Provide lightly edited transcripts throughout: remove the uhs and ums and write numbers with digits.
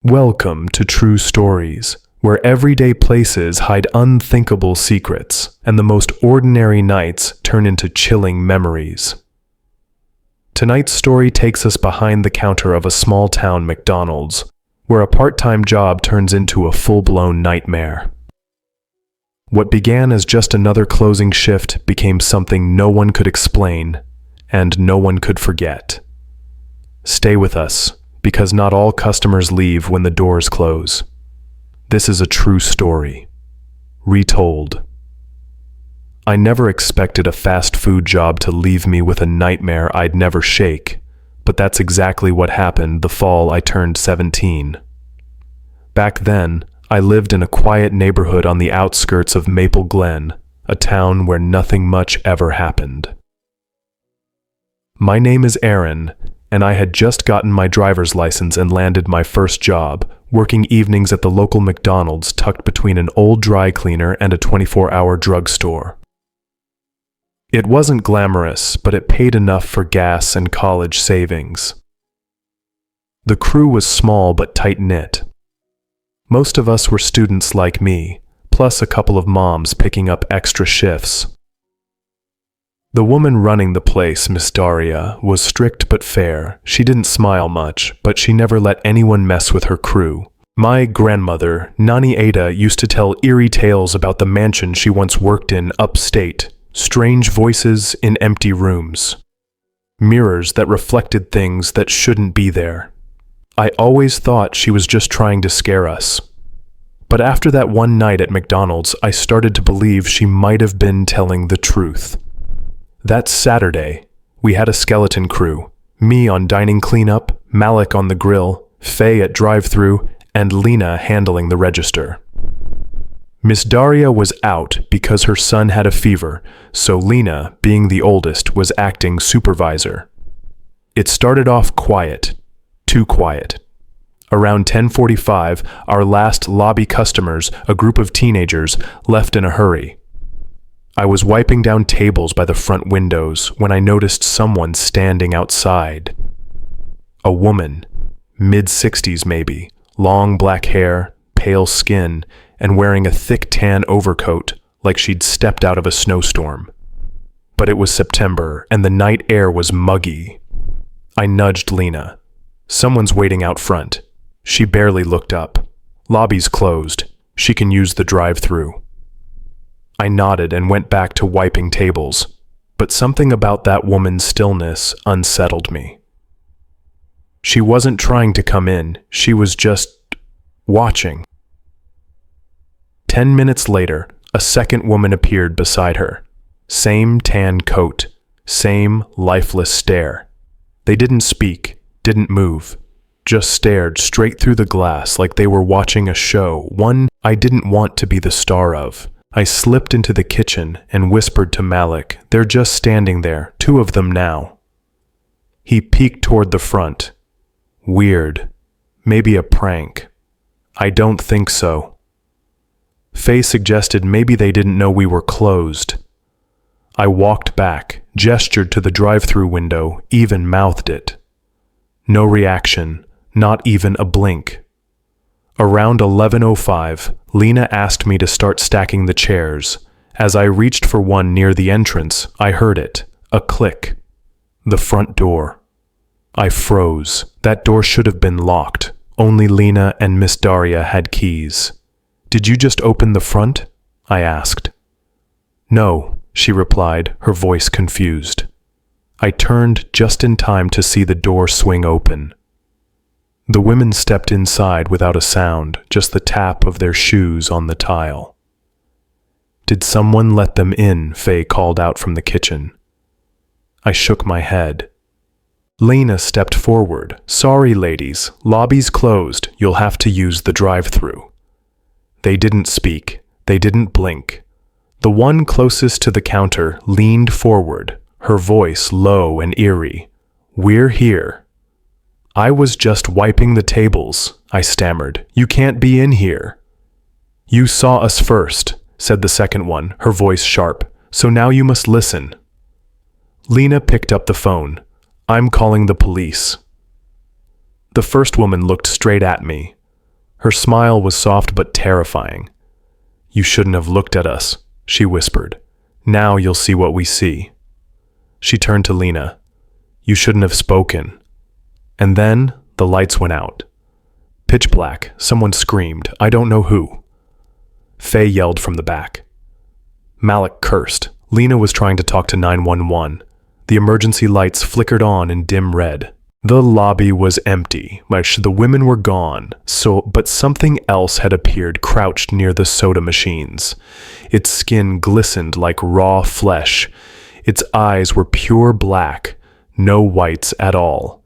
Welcome to True Stories, where everyday places hide unthinkable secrets and the most ordinary nights turn into chilling memories. Tonight's story takes us behind the counter of a small-town McDonald's, where a part-time job turns into a full-blown nightmare. What began as just another closing shift became something no one could explain and no one could forget. Stay with us, because not all customers leave when the doors close. This is a true story, retold. I never expected a fast food job to leave me with a nightmare I'd never shake, but that's exactly what happened the fall I turned 17. Back then, I lived in a quiet neighborhood on the outskirts of Maple Glen, a town where nothing much ever happened. My name is Aaron, and I had just gotten my driver's license and landed my first job, working evenings at the local McDonald's tucked between an old dry cleaner and a 24-hour drugstore. It wasn't glamorous, but it paid enough for gas and college savings. The crew was small but tight-knit. Most of us were students like me, plus a couple of moms picking up extra shifts. The woman running the place, Miss Daria, was strict but fair. She didn't smile much, but she never let anyone mess with her crew. My grandmother, Nani Ada, used to tell eerie tales about the mansion she once worked in upstate, strange voices in empty rooms, mirrors that reflected things that shouldn't be there. I always thought she was just trying to scare us. But after that one night at McDonald's, I started to believe she might have been telling the truth. That Saturday, we had a skeleton crew, me on dining cleanup, Malik on the grill, Faye at drive-thru, and Lena handling the register. Miss Daria was out because her son had a fever, so Lena, being the oldest, was acting supervisor. It started off quiet, too quiet. Around 10:45, our last lobby customers, a group of teenagers, left in a hurry. I was wiping down tables by the front windows when I noticed someone standing outside. A woman, mid-60s maybe, long black hair, pale skin, and wearing a thick tan overcoat like she'd stepped out of a snowstorm. But it was September, and the night air was muggy. I nudged Lena. Someone's waiting out front. She barely looked up. Lobby's closed. She can use the drive-thru. I nodded and went back to wiping tables, but something about that woman's stillness unsettled me. She wasn't trying to come in, she was just watching. 10 minutes later, a second woman appeared beside her. Same tan coat, same lifeless stare. They didn't speak, didn't move, just stared straight through the glass like they were watching a show, one I didn't want to be the star of. I slipped into the kitchen and whispered to Malik, "They're just standing there, two of them now." He peeked toward the front. Weird. Maybe a prank. I don't think so. Faye suggested maybe they didn't know we were closed. I walked back, gestured to the drive-thru window, even mouthed it. No reaction, not even a blink. Around 11:05, Lena asked me to start stacking the chairs. As I reached for one near the entrance, I heard it, a click. The front door. I froze. That door should have been locked. Only Lena and Miss Daria had keys. "Did you just open the front?" I asked. "No," she replied, her voice confused. I turned just in time to see the door swing open. The women stepped inside without a sound, just the tap of their shoes on the tile. "Did someone let them in?" Faye called out from the kitchen. I shook my head. Lena stepped forward. "Sorry, ladies, lobby's closed. You'll have to use the drive-thru." They didn't speak. They didn't blink. The one closest to the counter leaned forward, her voice low and eerie. "We're here." "I was just wiping the tables," I stammered. "You can't be in here." "You saw us first," said the second one, her voice sharp. "So now you must listen." Lena picked up the phone. "I'm calling the police." The first woman looked straight at me. Her smile was soft but terrifying. "You shouldn't have looked at us," she whispered. "Now you'll see what we see." She turned to Lena. "You shouldn't have spoken." And then the lights went out. Pitch black, someone screamed, I don't know who. Faye yelled from the back. Malik cursed. Lena was trying to talk to 911. The emergency lights flickered on in dim red. The lobby was empty. The women were gone, but something else had appeared crouched near the soda machines. Its skin glistened like raw flesh. Its eyes were pure black, no whites at all.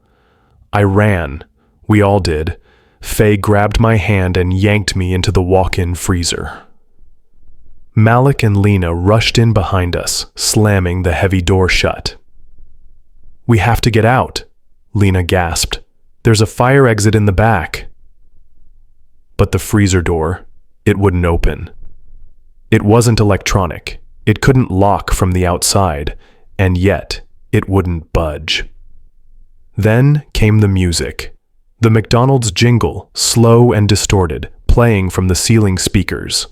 I ran. We all did. Faye grabbed my hand and yanked me into the walk-in freezer. Malik and Lena rushed in behind us, slamming the heavy door shut. "We have to get out," Lena gasped. "There's a fire exit in the back." But the freezer door, it wouldn't open. It wasn't electronic. It couldn't lock from the outside, and yet it wouldn't budge. Then came the music. The McDonald's jingle, slow and distorted, playing from the ceiling speakers.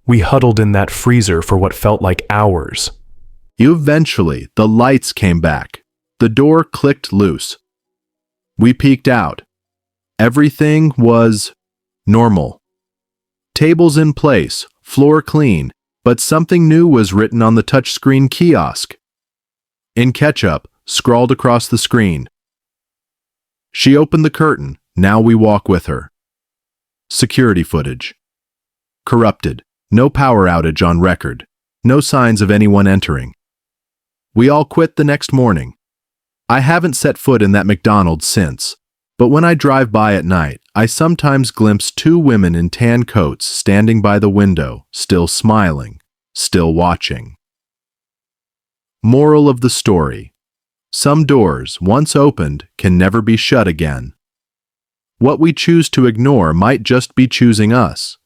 We huddled in that freezer for what felt like hours. Eventually, the lights came back. The door clicked loose. We peeked out. Everything was normal. Tables in place, floor clean, but something new was written on the touchscreen kiosk. In ketchup, scrawled across the screen. She opened the curtain. Now we walk with her. Security footage. Corrupted. No power outage on record. No signs of anyone entering. We all quit the next morning. I haven't set foot in that McDonald's since, but when I drive by at night, I sometimes glimpse two women in tan coats standing by the window, still smiling, still watching. Moral of the story: some doors, once opened, can never be shut again. What we choose to ignore might just be choosing us.